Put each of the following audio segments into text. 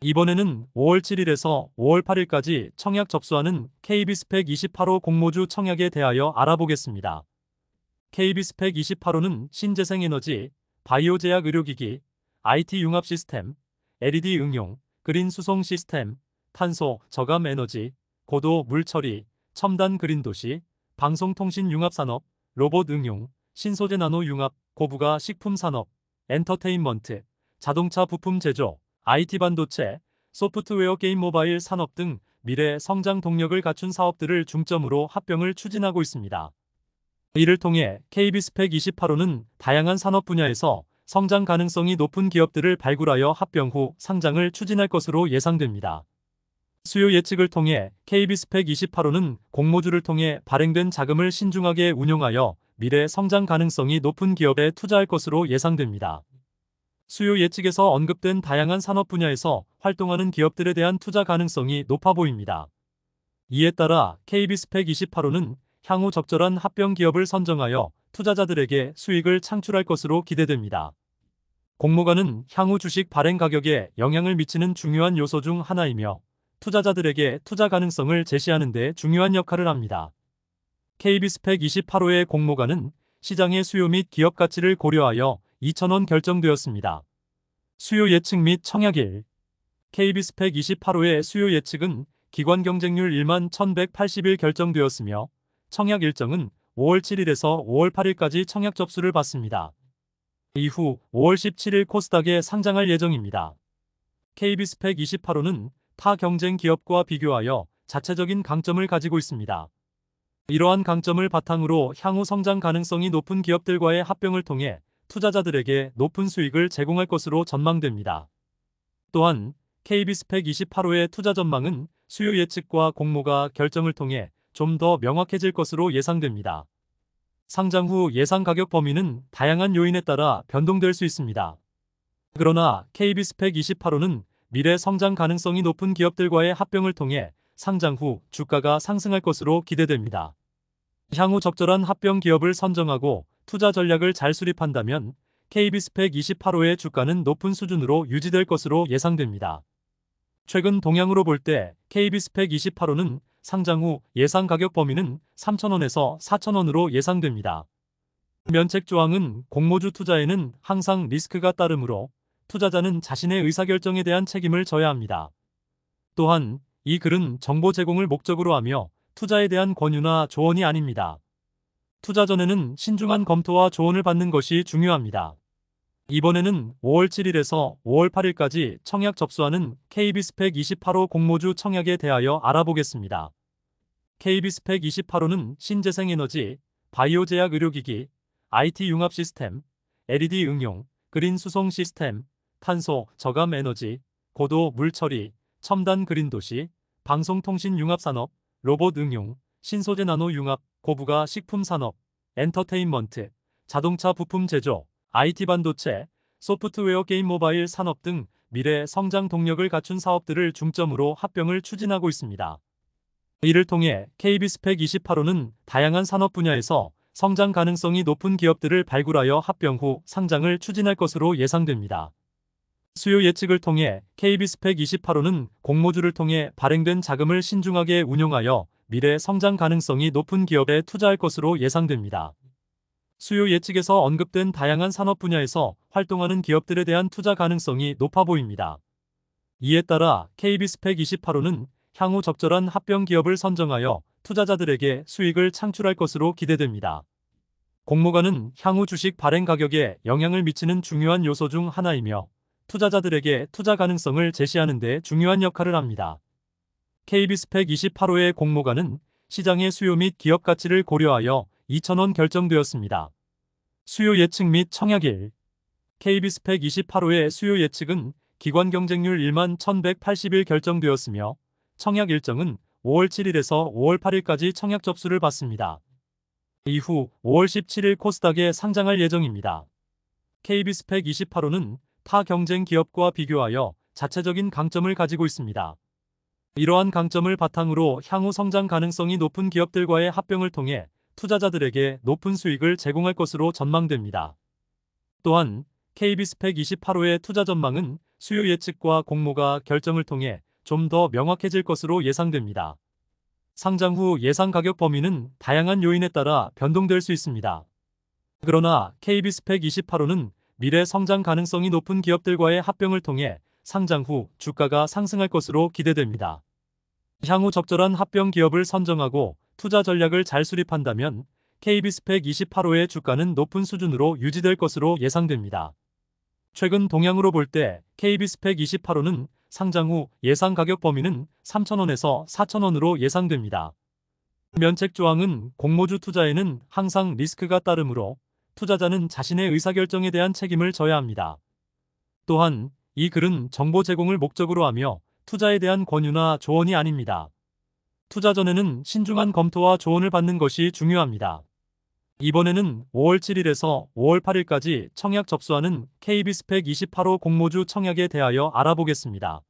이번에는 5월 7일에서 5월 8일까지 청약 접수하는 KB스펙 28호 공모주 청약에 대하여 알아보겠습니다. KB스펙 28호는 신재생에너지, 바이오제약 의료기기, IT 융합 시스템, LED 응용, 그린 수송 시스템, 탄소 저감 에너지, 고도 물 처리, 첨단 그린 도시, 방송통신 융합 산업, 로봇 응용, 신소재 나노 융합, 고부가 식품 산업, 엔터테인먼트, 자동차 부품 제조, IT 반도체, 소프트웨어 게임 모바일 산업 등 미래 성장 동력을 갖춘 사업들을 중점으로 합병을 추진하고 있습니다. 이를 통해 KB스펙 28호는 다양한 산업 분야에서 성장 가능성이 높은 기업들을 발굴하여 합병 후 상장을 추진할 것으로 예상됩니다. 수요 예측을 통해 KB스펙 28호는 공모주를 통해 발행된 자금을 신중하게 운용하여 미래 성장 가능성이 높은 기업에 투자할 것으로 예상됩니다. 수요 예측에서 언급된 다양한 산업 분야에서 활동하는 기업들에 대한 투자 가능성이 높아 보입니다. 이에 따라 KB스펙 28호는 향후 적절한 합병 기업을 선정하여 투자자들에게 수익을 창출할 것으로 기대됩니다. 공모가는 향후 주식 발행 가격에 영향을 미치는 중요한 요소 중 하나이며 투자자들에게 투자 가능성을 제시하는 데 중요한 역할을 합니다. KB스펙 28호의 공모가는 시장의 수요 및 기업 가치를 고려하여 2,000원 결정되었습니다. 수요 예측 및 청약일 KB스펙 28호의 수요 예측은 기관 경쟁률 1만 1,180일 결정되었으며 청약 일정은 5월 7일에서 5월 8일까지 청약 접수를 받습니다. 이후 5월 17일 코스닥에 상장할 예정입니다. KB스펙 28호는 타 경쟁 기업과 비교하여 자체적인 강점을 가지고 있습니다. 이러한 강점을 바탕으로 향후 성장 가능성이 높은 기업들과의 합병을 통해 투자자들에게 높은 수익을 제공할 것으로 전망됩니다. 또한 KB스펙 28호의 투자 전망은 수요 예측과 공모가 결정을 통해 좀 더 명확해질 것으로 예상됩니다. 상장 후 예상 가격 범위는 다양한 요인에 따라 변동될 수 있습니다. 그러나 KB스펙 28호는 미래 성장 가능성이 높은 기업들과의 합병을 통해 상장 후 주가가 상승할 것으로 기대됩니다. 향후 적절한 합병 기업을 선정하고 투자 전략을 잘 수립한다면 KB스펙 28호의 주가는 높은 수준으로 유지될 것으로 예상됩니다. 최근 동향으로 볼 때 KB스펙 28호는 상장 후 예상 가격 범위는 3,000원에서 4,000원으로 예상됩니다. 면책 조항은 공모주 투자에는 항상 리스크가 따르므로 투자자는 자신의 의사결정에 대한 책임을 져야 합니다. 또한 이 글은 정보 제공을 목적으로 하며 투자에 대한 권유나 조언이 아닙니다. 투자 전에는 신중한 검토와 조언을 받는 것이 중요합니다. 이번에는 5월 7일에서 5월 8일까지 청약 접수하는 KB스펙 28호 공모주 청약에 대하여 알아보겠습니다. KB스펙 28호는 신재생에너지, 바이오제약 의료기기, IT 융합 시스템, LED 응용, 그린 수송 시스템, 탄소 저감 에너지, 고도 물 처리, 첨단 그린 도시, 방송통신 융합 산업, 로봇 응용, 신소재 나노 융합, 고부가 식품 산업, 엔터테인먼트, 자동차 부품 제조, IT 반도체, 소프트웨어 게임 모바일 산업 등 미래 성장 동력을 갖춘 사업들을 중점으로 합병을 추진하고 있습니다. 이를 통해 KB스펙 28호는 다양한 산업 분야에서 성장 가능성이 높은 기업들을 발굴하여 합병 후 상장을 추진할 것으로 예상됩니다. 수요 예측을 통해 KB스펙 28호는 공모주를 통해 발행된 자금을 신중하게 운용하여 미래 성장 가능성이 높은 기업에 투자할 것으로 예상됩니다. 수요 예측에서 언급된 다양한 산업 분야에서 활동하는 기업들에 대한 투자 가능성이 높아 보입니다. 이에 따라 KB스펙 28호는 향후 적절한 합병 기업을 선정하여 투자자들에게 수익을 창출할 것으로 기대됩니다. 공모가는 향후 주식 발행 가격에 영향을 미치는 중요한 요소 중 하나이며 투자자들에게 투자 가능성을 제시하는 데 중요한 역할을 합니다. KB스펙 28호의 공모가는 시장의 수요 및 기업 가치를 고려하여 2,000원 결정되었습니다. 수요 예측 및 청약일 KB스펙 28호의 수요 예측은 기관 경쟁률 1만 1,180일 결정되었으며 청약 일정은 5월 7일에서 5월 8일까지 청약 접수를 받습니다. 이후 5월 17일 코스닥에 상장할 예정입니다. KB스펙 28호는 타 경쟁 기업과 비교하여 자체적인 강점을 가지고 있습니다. 이러한 강점을 바탕으로 향후 성장 가능성이 높은 기업들과의 합병을 통해 투자자들에게 높은 수익을 제공할 것으로 전망됩니다. 또한 KB스펙 28호의 투자 전망은 수요 예측과 공모가 결정을 통해 좀 더 명확해질 것으로 예상됩니다. 상장 후 예상 가격 범위는 다양한 요인에 따라 변동될 수 있습니다. 그러나 KB스펙28호는 미래 성장 가능성이 높은 기업들과의 합병을 통해 상장 후 주가가 상승할 것으로 기대됩니다. 향후 적절한 합병 기업을 선정하고 투자 전략을 잘 수립한다면 KB스펙28호의 주가는 높은 수준으로 유지될 것으로 예상됩니다. 최근 동향으로 볼 때 KB스펙28호는 상장 후 예상 가격 범위는 3,000원에서 4,000원으로 예상됩니다. 면책 조항은 공모주 투자에는 항상 리스크가 따르므로 투자자는 자신의 의사결정에 대한 책임을 져야 합니다. 또한 이 글은 정보 제공을 목적으로 하며 투자에 대한 권유나 조언이 아닙니다. 투자 전에는 신중한 검토와 조언을 받는 것이 중요합니다. 이번에는 5월 7일에서 5월 8일까지 청약 접수하는 KB스펙28호 공모주 청약에 대하여 알아보겠습니다.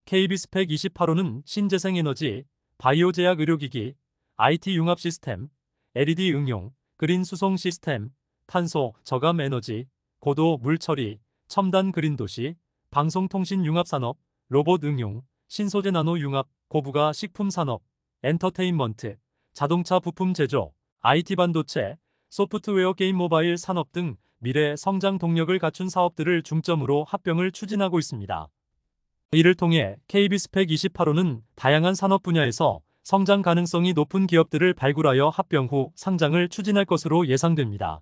KB스펙28호는 신재생에너지, 바이오제약 의료기기, IT 융합 시스템, LED 응용, 그린 수송 시스템, 탄소 저감 에너지, 고도 물 처리, 첨단 그린 도시, 방송통신 융합 산업, 로봇 응용, 신소재 나노 융합, 고부가 식품 산업, 엔터테인먼트, 자동차 부품 제조, IT 반도체, 소프트웨어 게임 모바일 산업 등 미래 성장 동력을 갖춘 사업들을 중점으로 합병을 추진하고 있습니다. 이를 통해 KB스펙28호는 다양한 산업 분야에서 성장 가능성이 높은 기업들을 발굴하여 합병 후 상장을 추진할 것으로 예상됩니다.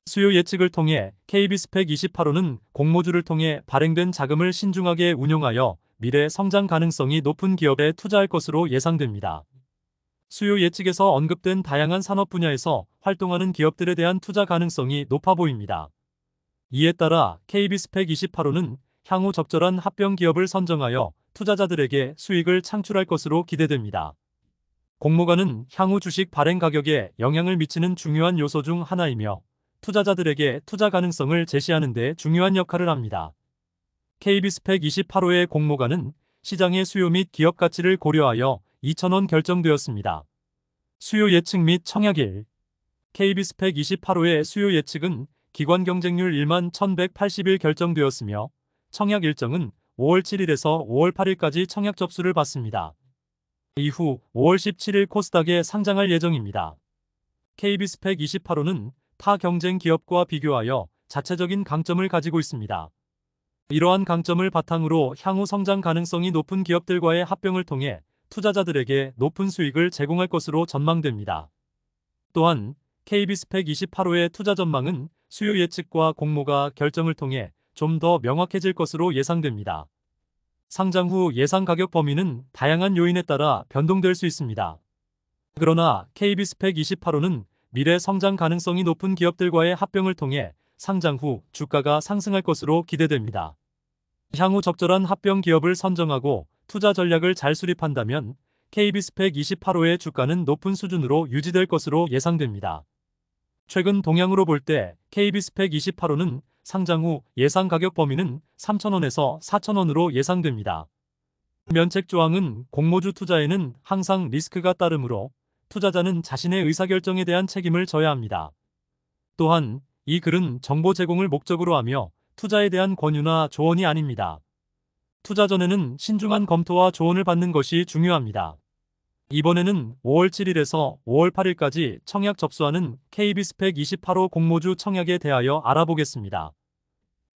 수요 예측을 통해 KB스펙28호는 공모주를 통해 발행된 자금을 신중하게 운용하여 미래 성장 가능성이 높은 기업에 투자할 것으로 예상됩니다. 수요 예측에서 언급된 다양한 산업 분야에서 활동하는 기업들에 대한 투자 가능성이 높아 보입니다. 이에 따라 KB스펙28호는 향후 적절한 합병 기업을 선정하여 투자자들에게 수익을 창출할 것으로 기대됩니다. 공모가는 향후 주식 발행 가격에 영향을 미치는 중요한 요소 중 하나이며 투자자들에게 투자 가능성을 제시하는 데 중요한 역할을 합니다. KB스펙28호의 공모가는 시장의 수요 및 기업 가치를 고려하여 2,000원 결정되었습니다. 수요 예측 및 청약일 KB스펙28호의 수요 예측은 기관 경쟁률 11,180일 결정되었으며 청약 일정은 5월 7일에서 5월 8일까지 청약 접수를 받습니다. 이후 5월 17일 코스닥에 상장할 예정입니다. KB스펙28호는 타 경쟁 기업과 비교하여 자체적인 강점을 가지고 있습니다. 이러한 강점을 바탕으로 향후 성장 가능성이 높은 기업들과의 합병을 통해 투자자들에게 높은 수익을 제공할 것으로 전망됩니다. 또한 KB스펙28호의 투자 전망은 수요 예측과 공모가 결정을 통해 좀 더 명확해질 것으로 예상됩니다. 상장 후 예상 가격 범위는 다양한 요인에 따라 변동될 수 있습니다. 그러나 KB스펙28호는 미래 성장 가능성이 높은 기업들과의 합병을 통해 상장 후 주가가 상승할 것으로 기대됩니다. 향후 적절한 합병 기업을 선정하고 투자 전략을 잘 수립한다면 KB스펙28호의 주가는 높은 수준으로 유지될 것으로 예상됩니다. 최근 동향으로 볼 때 KB스펙28호는 상장 후 예상 가격 범위는 3,000원에서 4,000원으로 예상됩니다. 면책 조항은 공모주 투자에는 항상 리스크가 따르므로 투자자는 자신의 의사결정에 대한 책임을 져야 합니다. 또한 이 글은 정보 제공을 목적으로 하며 투자에 대한 권유나 조언이 아닙니다. 투자 전에는 신중한 검토와 조언을 받는 것이 중요합니다. 이번에는 5월 7일에서 5월 8일까지 청약 접수하는 KB스펙28호 공모주 청약에 대하여 알아보겠습니다.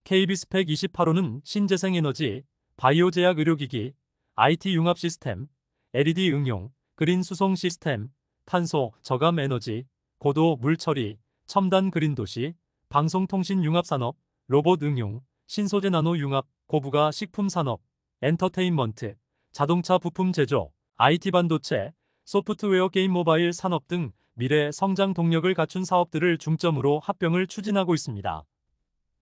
KB스펙28호는 신재생에너지, 바이오제약 의료기기, IT 융합 시스템, LED 응용, 그린 수송 시스템, 탄소 저감 에너지, 고도 물 처리, 첨단 그린 도시, 방송통신 융합 산업, 로봇 응용, 신소재 나노 융합, 고부가 식품 산업, 엔터테인먼트, 자동차 부품 제조, IT 반도체, 소프트웨어 게임 모바일 산업 등 미래 성장 동력을 갖춘 사업들을 중점으로 합병을 추진하고 있습니다.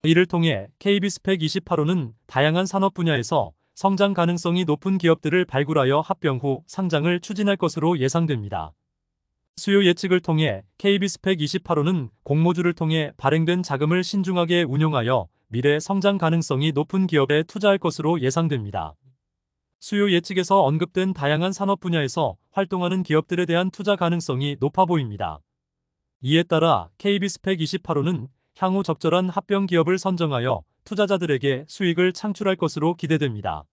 이를 통해 KB스펙28호는 다양한 산업 분야에서 성장 가능성이 높은 기업들을 발굴하여 합병 후 상장을 추진할 것으로 예상됩니다. 수요 예측을 통해 KB스펙28호는 공모주를 통해 발행된 자금을 신중하게 운용하여 미래 성장 가능성이 높은 기업에 투자할 것으로 예상됩니다. 수요 예측에서 언급된 다양한 산업 분야에서 활동하는 기업들에 대한 투자 가능성이 높아 보입니다. 이에 따라 KB스펙28호는 향후 적절한 합병 기업을 선정하여 투자자들에게 수익을 창출할 것으로 기대됩니다.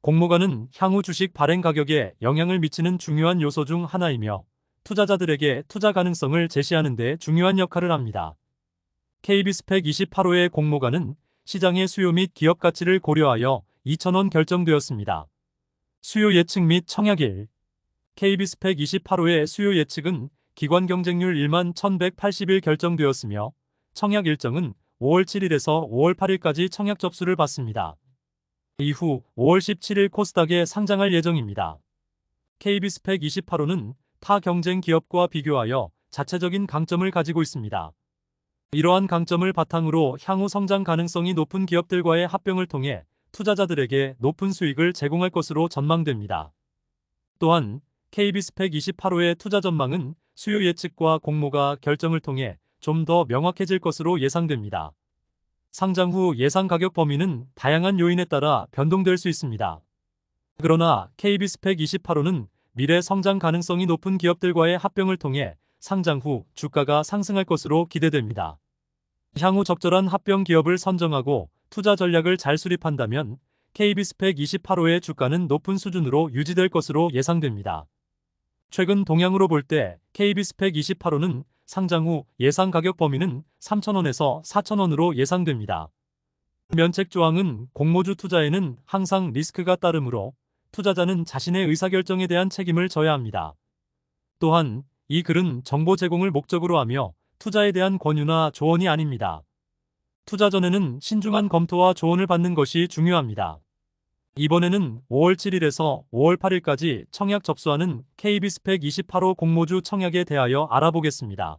공모가는 향후 주식 발행 가격에 영향을 미치는 중요한 요소 중 하나이며 투자자들에게 투자 가능성을 제시하는 데 중요한 역할을 합니다. KB스펙 28호의 공모가는 시장의 수요 및 기업 가치를 고려하여 2,000원 결정되었습니다. 수요 예측 및 청약 1. KB스펙 28호의 수요 예측은 기관 경쟁률 1만 1,180일 결정되었으며 청약 일정은 5월 7일에서 5월 8일까지 청약 접수를 받습니다. 이후 5월 17일 코스닥에 상장할 예정입니다. KB스펙 28호는 타 경쟁 기업과 비교하여 자체적인 강점을 가지고 있습니다. 이러한 강점을 바탕으로 향후 성장 가능성이 높은 기업들과의 합병을 통해 투자자들에게 높은 수익을 제공할 것으로 전망됩니다. 또한 KB스펙 28호의 투자 전망은 수요 예측과 공모가 결정을 통해 좀 더 명확해질 것으로 예상됩니다. 상장 후 예상 가격 범위는 다양한 요인에 따라 변동될 수 있습니다. 그러나 KB스펙 28호는 미래 성장 가능성이 높은 기업들과의 합병을 통해 상장 후 주가가 상승할 것으로 기대됩니다. 향후 적절한 합병 기업을 선정하고 투자 전략을 잘 수립한다면 KB스펙 28호의 주가는 높은 수준으로 유지될 것으로 예상됩니다. 최근 동향으로 볼 때 KB스펙 28호는 상장 후 예상 가격 범위는 3,000원에서 4,000원으로 예상됩니다. 면책 조항은 공모주 투자에는 항상 리스크가 따르므로 투자자는 자신의 의사결정에 대한 책임을 져야 합니다. 또한 이 글은 정보 제공을 목적으로 하며 투자에 대한 권유나 조언이 아닙니다. 투자 전에는 신중한 검토와 조언을 받는 것이 중요합니다. 이번에는 5월 7일에서 5월 8일까지 청약 접수하는 KB스펙 28호 공모주 청약에 대하여 알아보겠습니다.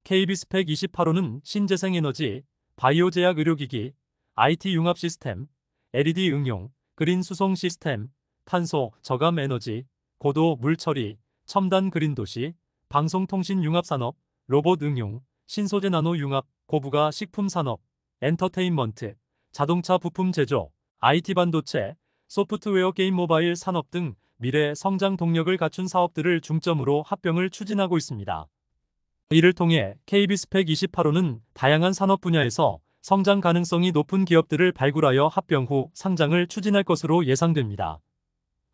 KB스펙 28호는 신재생에너지, 바이오 제약 의료기기, IT 융합 시스템, LED 응용, 그린 수송 시스템, 탄소 저감 에너지, 고도 물 처리, 첨단 그린 도시, 방송통신 융합 산업, 로봇 응용, 신소재 나노 융합, 고부가 식품 산업, 엔터테인먼트, 자동차 부품 제조, IT 반도체, 소프트웨어 게임 모바일 산업 등 미래 성장 동력을 갖춘 사업들을 중점으로 합병을 추진하고 있습니다. 이를 통해 KB스펙 28호는 다양한 산업 분야에서 성장 가능성이 높은 기업들을 발굴하여 합병 후 상장을 추진할 것으로 예상됩니다.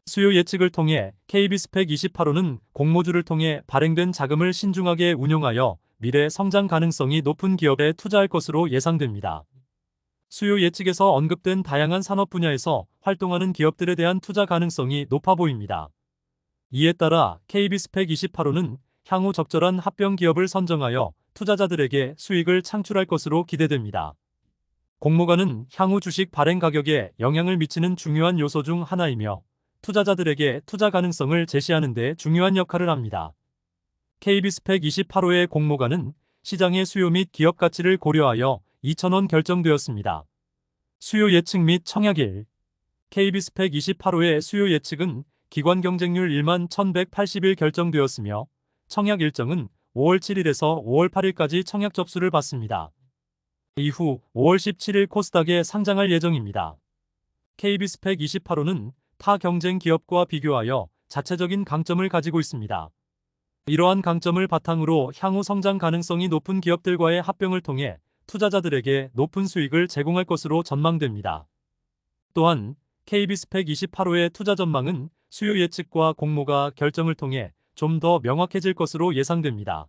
수요 예측을 통해 KB스펙 28호는 공모주를 통해 발행된 자금을 신중하게 운용하여 미래 성장 가능성이 높은 기업에 투자할 것으로 예상됩니다. 수요 예측에서 언급된 다양한 산업 분야에서 활동하는 기업들에 대한 투자 가능성이 높아 보입니다. 이에 따라 KB스펙 28호는 향후 적절한 합병 기업을 선정하여 투자자들에게 수익을 창출할 것으로 기대됩니다. 공모가는 향후 주식 발행 가격에 영향을 미치는 중요한 요소 중 하나이며 투자자들에게 투자 가능성을 제시하는 데 중요한 역할을 합니다. KB스펙 28호의 공모가는 시장의 수요 및 기업 가치를 고려하여 2,000원 결정되었습니다. 수요 예측 및 청약 1. KB스펙 28호의 수요 예측은 기관 경쟁률 1만 1,180일 결정되었으며 청약 일정은 5월 7일에서 5월 8일까지 청약 접수를 받습니다. 이후 5월 17일 코스닥에 상장할 예정입니다. KB스펙 28호는 타 경쟁 기업과 비교하여 자체적인 강점을 가지고 있습니다. 이러한 강점을 바탕으로 향후 성장 가능성이 높은 기업들과의 합병을 통해 투자자들에게 높은 수익을 제공할 것으로 전망됩니다. 또한 KB스펙 28호의 투자 전망은 수요 예측과 공모가 결정을 통해 좀 더 명확해질 것으로 예상됩니다.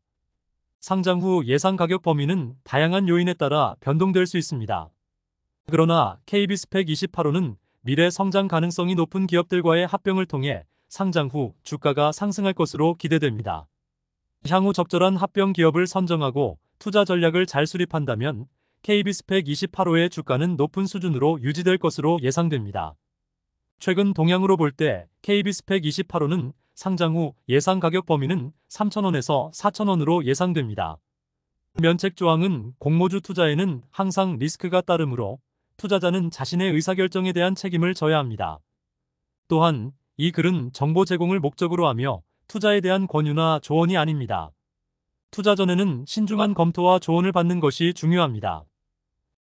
상장 후 예상 가격 범위는 다양한 요인에 따라 변동될 수 있습니다. 그러나 KB스펙 28호는 미래 성장 가능성이 높은 기업들과의 합병을 통해 상장 후 주가가 상승할 것으로 기대됩니다. 향후 적절한 합병 기업을 선정하고 투자 전략을 잘 수립한다면 KB스펙 28호의 주가는 높은 수준으로 유지될 것으로 예상됩니다. 최근 동향으로 볼 때 KB스펙 28호는 상장 후 예상 가격 범위는 3,000원에서 4,000원으로 예상됩니다. 면책 조항은 공모주 투자에는 항상 리스크가 따르므로 투자자는 자신의 의사결정에 대한 책임을 져야 합니다. 또한 이 글은 정보 제공을 목적으로 하며 투자에 대한 권유나 조언이 아닙니다. 투자 전에는 신중한 검토와 조언을 받는 것이 중요합니다.